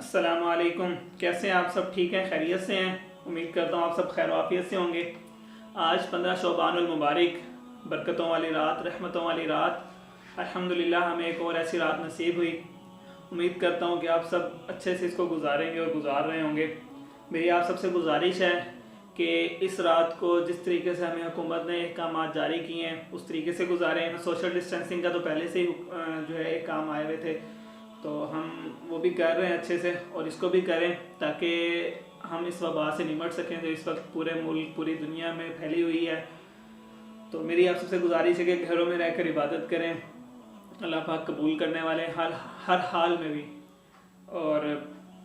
السلام علیکم، کیسے ہیں آپ سب؟ ٹھیک ہیں، خیریت سے ہیں؟ امید کرتا ہوں آپ سب خیر و عافیت سے ہوں گے۔ آج 15 شعبان المبارک، برکتوں والی رات، رحمتوں والی رات، الحمدللہ ہمیں ایک اور ایسی رات نصیب ہوئی۔ امید کرتا ہوں کہ آپ سب اچھے سے اس کو گزاریں گے اور گزار رہے ہوں گے۔ میری آپ سب سے گزارش ہے کہ اس رات کو جس طریقے سے ہمیں حکومت نے احکامات جاری کیے ہیں اس طریقے سے گزاریں۔ سوشل ڈسٹینسنگ کا تو پہلے سے ہی جو ہے احکام آئے ہوئے تھے، تو ہم وہ بھی کر رہے ہیں اچھے سے، اور اس کو بھی کریں تاکہ ہم اس وبا سے نمٹ سکیں جو اس وقت پورے ملک، پوری دنیا میں پھیلی ہوئی ہے۔ تو میری آپ سب سے گزارش ہے کہ گھروں میں رہ کر عبادت کریں، اللہ پاک قبول کرنے والے ہر حال میں بھی، اور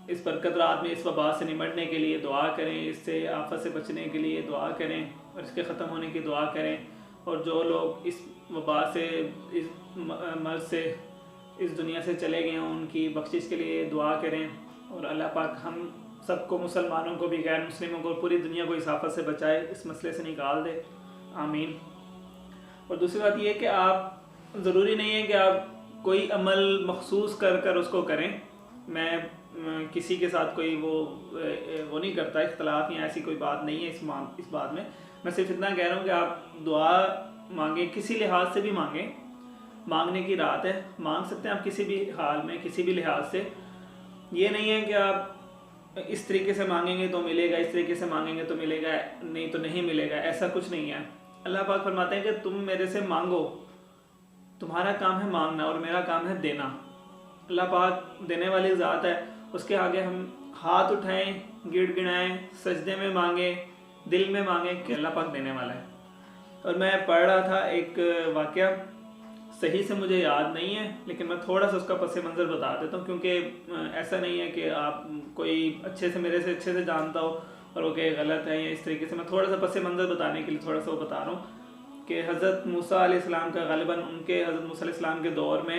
اس برکت رات میں اس وبا سے نمٹنے کے لیے دعا کریں، اس سے آفت سے بچنے کے لیے دعا کریں، اور اس کے ختم ہونے کی دعا کریں۔ اور جو لوگ اس وبا سے، اس مرض سے اس دنیا سے چلے گئے ہیں ان کی بخشش کے لیے دعا کریں، اور اللہ پاک ہم سب کو، مسلمانوں کو بھی، غیر مسلموں کو، پوری دنیا کو اس آفت سے بچائے، اس مسئلے سے نکال دے، آمین۔ اور دوسری بات یہ ہے کہ آپ، ضروری نہیں ہے کہ آپ کوئی عمل مخصوص کر اس کو کریں۔ میں کسی کے ساتھ کوئی وہ نہیں کرتا، اختلاف یا ایسی کوئی بات نہیں ہے اس بات میں صرف اتنا کہہ رہا ہوں کہ آپ دعا مانگیں، کسی لحاظ سے بھی مانگیں، مانگنے کی رات ہے، مانگ سکتے ہیں آپ کسی بھی حال میں، کسی بھی لحاظ سے۔ یہ نہیں ہے کہ آپ اس طریقے سے مانگیں گے تو ملے گا، اس طریقے سے مانگیں گے تو ملے گا، نہیں تو نہیں ملے گا، ایسا کچھ نہیں ہے۔ اللہ پاک فرماتے ہیں کہ تم میرے سے مانگو، تمہارا کام ہے مانگنا اور میرا کام ہے دینا۔ اللہ پاک دینے والی ذات ہے، اس کے آگے ہم ہاتھ اٹھائیں، گڑ گڑائیں، سجدے میں مانگیں، دل میں مانگیں کہ اللہ پاک دینے والا ہے۔ اور میں پڑھ رہا تھا ایک واقعہ، صحیح سے مجھے یاد نہیں ہے، لیکن میں تھوڑا سا اس کا پس منظر بتا دیتا ہوں، کیونکہ ایسا نہیں ہے کہ آپ کوئی میرے سے اچھے سے جانتا ہو اور وہ کہ غلط ہے یا اس طریقے سے۔ میں تھوڑا سا پس منظر بتانے کے لیے تھوڑا سا وہ بتا رہا ہوں کہ حضرت موسیٰ علیہ السلام کا، غالباً ان کے حضرت موسیٰ علیہ السلام کے دور میں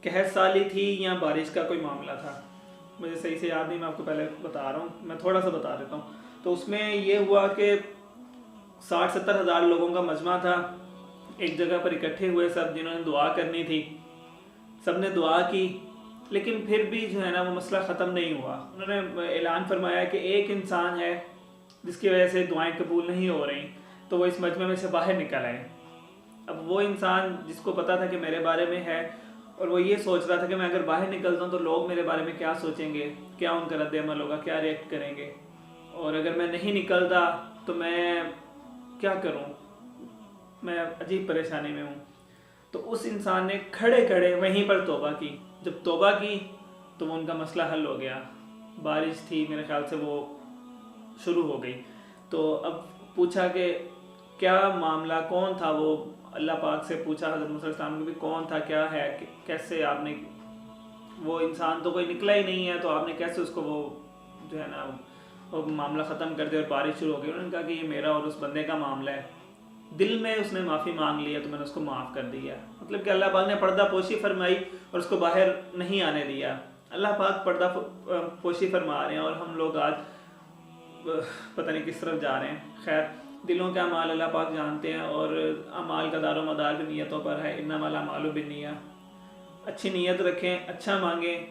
قحط سالی تھی یا بارش کا کوئی معاملہ تھا، مجھے صحیح سے یاد نہیں، میں آپ کو پہلے بتا رہا ہوں، میں تھوڑا سا بتا دیتا ہوں۔ تو اس میں یہ ہوا کہ 60-70 ہزار لوگوں کا مجمع تھا، ایک جگہ پر اکٹھے ہوئے سب، جنہوں نے دعا کرنی تھی، سب نے دعا کی، لیکن پھر بھی جو ہے نا وہ مسئلہ ختم نہیں ہوا۔ انہوں نے اعلان فرمایا کہ ایک انسان ہے جس کی وجہ سے دعائیں قبول نہیں ہو رہی، تو وہ اس مجمع میں سے باہر نکل آئے۔ اب وہ انسان جس کو پتا تھا کہ میرے بارے میں ہے، اور وہ یہ سوچ رہا تھا کہ میں اگر باہر نکلتا ہوں تو لوگ میرے بارے میں کیا سوچیں گے، کیا ان کا رد عمل ہوگا، کیا ریئیکٹ کریں گے، اور اگر میں نہیں نکلتا تو میں کیا کروں، میں عجیب پریشانی میں ہوں۔ تو اس انسان نے کھڑے کھڑے وہیں پر توبہ کی۔ جب توبہ کی تو وہ ان کا مسئلہ حل ہو گیا۔ بارش تھی میرے خیال سے وہ شروع ہو گئی۔ تو اب پوچھا کہ کیا معاملہ، کون تھا وہ، اللہ پاک سے پوچھا حضرت موسیٰ علیہ السلام کو بھی کون تھا، کیا ہے، کیسے آپ نے، وہ انسان تو کوئی نکلا ہی نہیں ہے، تو آپ نے کیسے اس کو وہ جو ہے نا وہ معاملہ ختم کر دیا اور بارش شروع ہو گئی۔ انہوں نے کہا کہ یہ میرا اور اس بندے کا معاملہ ہے، دل میں اس نے معافی مانگ لی ہے تو میں نے اس کو معاف کر دیا۔ مطلب کہ اللہ پاک نے پردہ پوشی فرمائی اور اس کو باہر نہیں آنے دیا۔ اللہ پاک پردہ پوشی فرما رہے ہیں، اور ہم لوگ آج پتہ نہیں کس طرف جا رہے ہیں۔ خیر، دلوں کے اعمال اللہ پاک جانتے ہیں، اور اعمال کا دار و مدار بھی نیتوں پر ہے، انما الاعمال بالنیات۔ اچھی نیت رکھیں، اچھا مانگیں،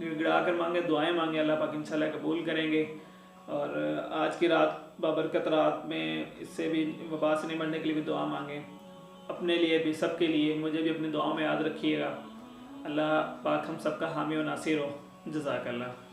گڑ گڑا کر مانگیں، دعائیں مانگیں، اللہ پاک انشاءاللہ قبول کریں گے۔ اور آج کی رات بابرکت رات میں اس سے بھی، وبا سے نمٹنے کے لیے بھی دعا مانگیں، اپنے لیے بھی، سب کے لیے، مجھے بھی اپنی دعاؤں میں یاد رکھیے گا۔ اللہ پاک ہم سب کا حامی و ناصر ہو۔ جزاک اللہ۔